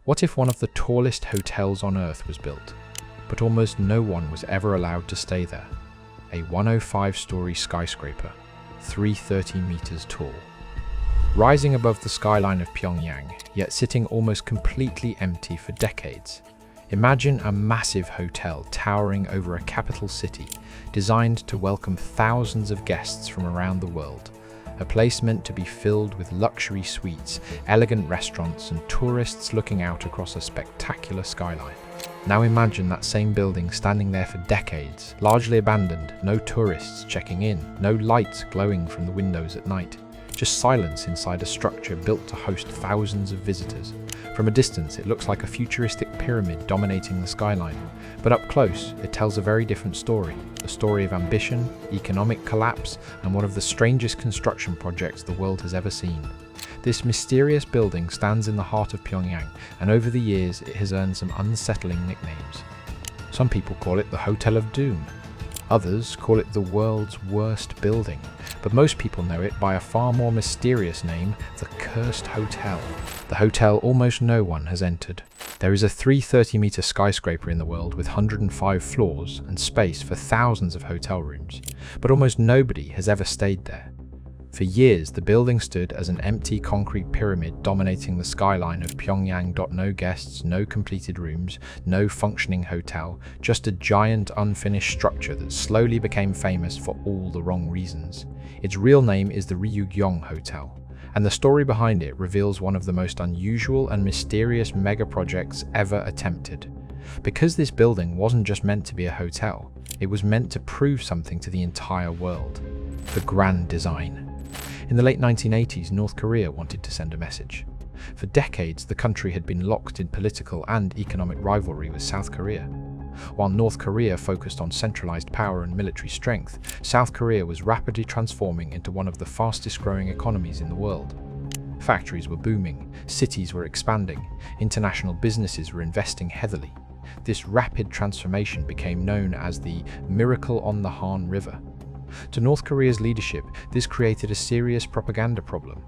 What if one of the tallest hotels on Earth was built, but almost no one was ever allowed to stay there? A 105-story skyscraper, 330 meters tall. Rising above the skyline of Pyongyang, yet sitting almost completely empty for decades. Imagine a massive hotel towering over a capital city, designed to welcome thousands of guests from around the world. A place meant to be filled with luxury suites, elegant restaurants, and tourists looking out across a spectacular skyline. Now imagine that same building standing there for decades, largely abandoned, no tourists checking in, no lights glowing from the windows at night. Just silence inside a structure built to host thousands of visitors. From a distance, it looks like a futuristic pyramid dominating the skyline. But up close, it tells a very different story. A story of ambition, economic collapse, and one of the strangest construction projects the world has ever seen. This mysterious building stands in the heart of Pyongyang, and over the years it has earned some unsettling nicknames. Some people call it the Hotel of Doom. Others call it the world's worst building, but most people know it by a far more mysterious name, the Cursed Hotel. The hotel almost no one has entered. There is a 330-meter skyscraper in the world with 105 floors and space for thousands of hotel rooms, but almost nobody has ever stayed there. For years, the building stood as an empty concrete pyramid dominating the skyline of Pyongyang. No guests, no completed rooms, no functioning hotel, just a giant unfinished structure that slowly became famous for all the wrong reasons. Its real name is the Ryugyong Hotel, and the story behind it reveals one of the most unusual and mysterious mega projects ever attempted. Because this building wasn't just meant to be a hotel, it was meant to prove something to the entire world. The grand design. In the late 1980s, North Korea wanted to send a message. For decades, the country had been locked in political and economic rivalry with South Korea. While North Korea focused on centralized power and military strength, South Korea was rapidly transforming into one of the fastest-growing economies in the world. Factories were booming, cities were expanding, international businesses were investing heavily. This rapid transformation became known as the Miracle on the Han River. To North Korea's leadership, this created a serious propaganda problem.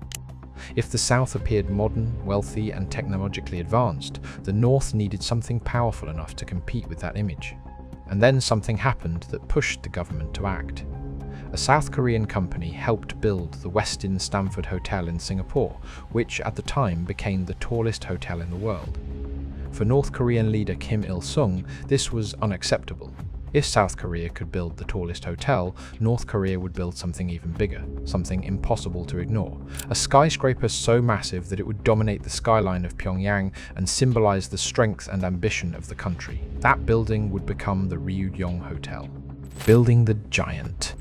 If the South appeared modern, wealthy, and technologically advanced, the North needed something powerful enough to compete with that image. And then something happened that pushed the government to act. A South Korean company helped build the Westin Stamford Hotel in Singapore, which at the time became the tallest hotel in the world. For North Korean leader Kim Il-sung, this was unacceptable. If South Korea could build the tallest hotel, North Korea would build something even bigger, something impossible to ignore. A skyscraper so massive that it would dominate the skyline of Pyongyang and symbolize the strength and ambition of the country. That building would become the Ryugyong Hotel. Building the giant.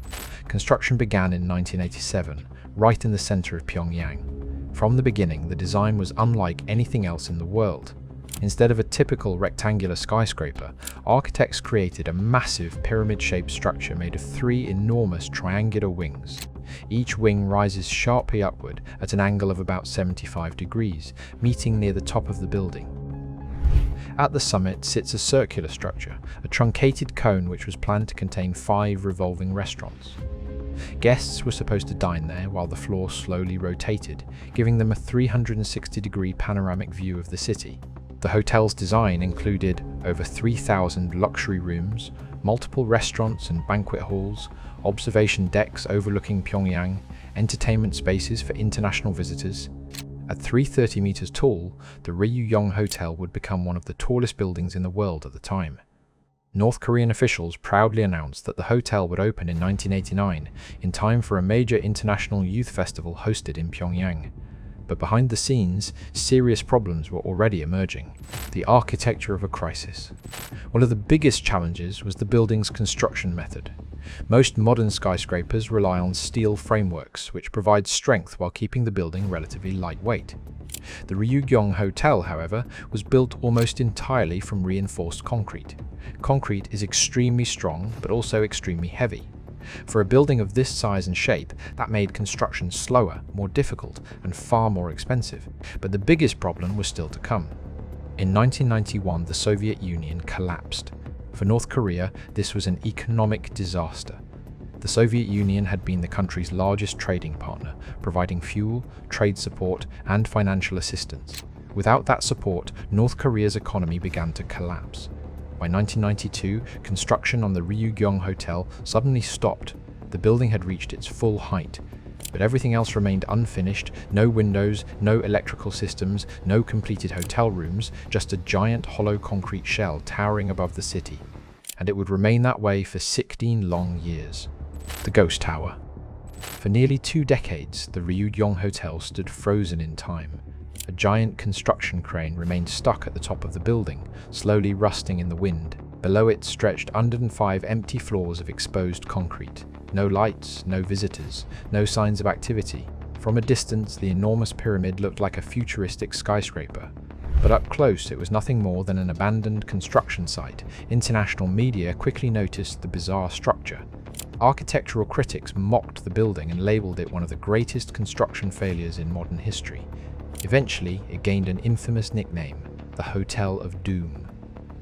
Construction began in 1987, right in the center of Pyongyang. From the beginning, the design was unlike anything else in the world. Instead of a typical rectangular skyscraper, architects created a massive pyramid-shaped structure made of 3 enormous triangular wings. Each wing rises sharply upward at an angle of about 75 degrees, meeting near the top of the building. At the summit sits a circular structure, a truncated cone which was planned to contain 5 revolving restaurants. Guests were supposed to dine there while the floor slowly rotated, giving them a 360-degree panoramic view of the city. The hotel's design included over 3,000 luxury rooms, multiple restaurants and banquet halls, observation decks overlooking Pyongyang, entertainment spaces for international visitors. At 330 meters tall, the Ryugyong Hotel would become one of the tallest buildings in the world at the time. North Korean officials proudly announced that the hotel would open in 1989, in time for a major international youth festival hosted in Pyongyang. But behind the scenes, serious problems were already emerging. The architecture of a crisis. One of the biggest challenges was the building's construction method. Most modern skyscrapers rely on steel frameworks, which provide strength while keeping the building relatively lightweight. The Ryugyong Hotel, however, was built almost entirely from reinforced concrete. Concrete is extremely strong, but also extremely heavy. For a building of this size and shape, that made construction slower, more difficult, and far more expensive. But the biggest problem was still to come. In 1991, the Soviet Union collapsed. For North Korea, this was an economic disaster. The Soviet Union had been the country's largest trading partner, providing fuel, trade support, and financial assistance. Without that support, North Korea's economy began to collapse. By 1992, construction on the Ryugyong Hotel suddenly stopped. The building had reached its full height, but everything else remained unfinished: no windows, no electrical systems, no completed hotel rooms, just a giant hollow concrete shell towering above the city. And it would remain that way for 16 long years. The Ghost Tower. For nearly 2 decades, the Ryugyong Hotel stood frozen in time. A giant construction crane remained stuck at the top of the building, slowly rusting in the wind. Below it stretched 105 empty floors of exposed concrete. No lights, no visitors, no signs of activity. From a distance, the enormous pyramid looked like a futuristic skyscraper. But up close, it was nothing more than an abandoned construction site. International media quickly noticed the bizarre structure. Architectural critics mocked the building and labeled it one of the greatest construction failures in modern history. Eventually, it gained an infamous nickname, the Hotel of Doom.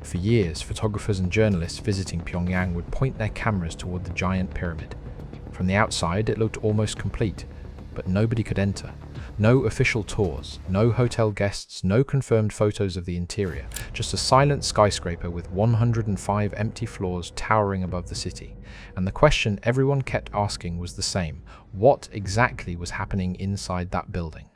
For years, photographers and journalists visiting Pyongyang would point their cameras toward the giant pyramid. From the outside, it looked almost complete, but nobody could enter. No official tours, no hotel guests, no confirmed photos of the interior, just a silent skyscraper with 105 empty floors towering above the city. And the question everyone kept asking was the same: what exactly was happening inside that building?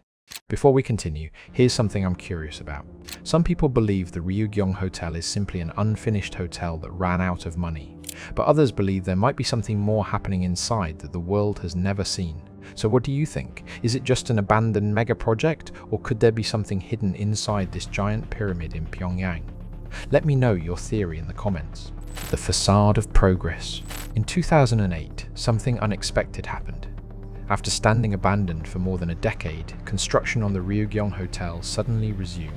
Before we continue, here's something I'm curious about. Some people believe the Ryugyong Hotel is simply an unfinished hotel that ran out of money, but others believe there might be something more happening inside that the world has never seen. So what do you think? Is it just an abandoned mega project, or could there be something hidden inside this giant pyramid in Pyongyang? Let me know your theory in the comments. The Facade of Progress. In 2008, something unexpected happened. After standing abandoned for more than a decade, construction on the Ryugyong Hotel suddenly resumed.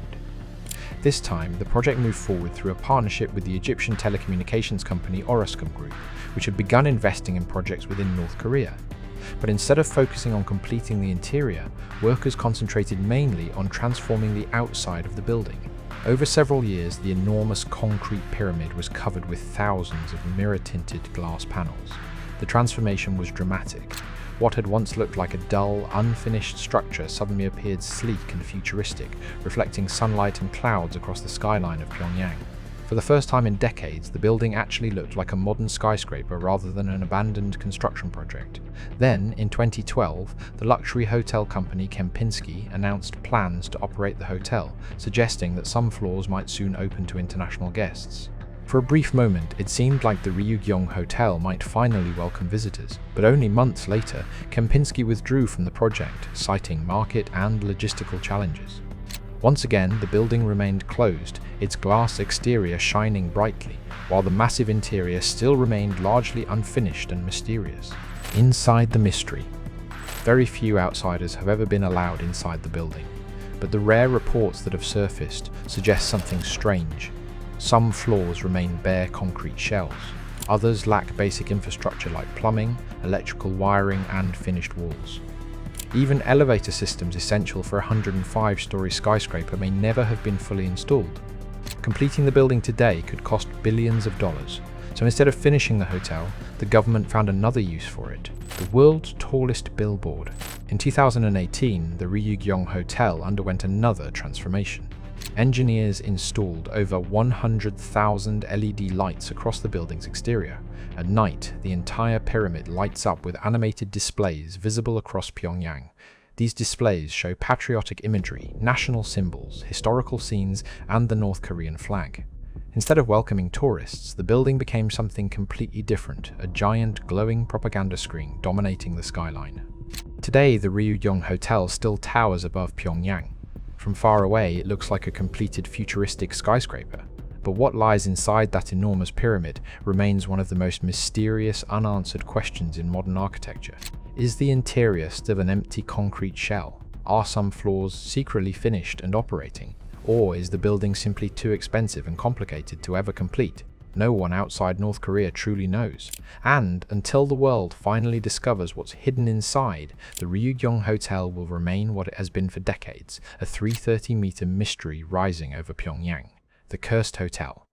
This time, the project moved forward through a partnership with the Egyptian telecommunications company Orascom Group, which had begun investing in projects within North Korea. But instead of focusing on completing the interior, workers concentrated mainly on transforming the outside of the building. Over several years, the enormous concrete pyramid was covered with thousands of mirror-tinted glass panels. The transformation was dramatic. What had once looked like a dull, unfinished structure suddenly appeared sleek and futuristic, reflecting sunlight and clouds across the skyline of Pyongyang. For the first time in decades, the building actually looked like a modern skyscraper rather than an abandoned construction project. Then, in 2012, the luxury hotel company Kempinski announced plans to operate the hotel, suggesting that some floors might soon open to international guests. For a brief moment, it seemed like the Ryugyong Hotel might finally welcome visitors, but only months later, Kempinski withdrew from the project, citing market and logistical challenges. Once again, the building remained closed, its glass exterior shining brightly, while the massive interior still remained largely unfinished and mysterious. Inside the mystery. Very few outsiders have ever been allowed inside the building, but the rare reports that have surfaced suggest something strange. Some floors remain bare concrete shells. Others lack basic infrastructure like plumbing, electrical wiring, and finished walls. Even elevator systems essential for a 105-story skyscraper may never have been fully installed. Completing the building today could cost billions of dollars. So instead of finishing the hotel, the government found another use for it: the world's tallest billboard. In 2018, the Ryugyong Hotel underwent another transformation. Engineers installed over 100,000 LED lights across the building's exterior. At night, the entire pyramid lights up with animated displays visible across Pyongyang. These displays show patriotic imagery, national symbols, historical scenes, and the North Korean flag. Instead of welcoming tourists, the building became something completely different: a giant glowing propaganda screen dominating the skyline. Today, the Ryugyong Hotel still towers above Pyongyang. From far away, it looks like a completed futuristic skyscraper. But what lies inside that enormous pyramid remains one of the most mysterious, unanswered questions in modern architecture. Is the interior still an empty concrete shell? Are some floors secretly finished and operating? Or is the building simply too expensive and complicated to ever complete? No one outside North Korea truly knows. And until the world finally discovers what's hidden inside, the Ryugyong Hotel will remain what it has been for decades: a 330-meter mystery rising over Pyongyang. The Cursed Hotel.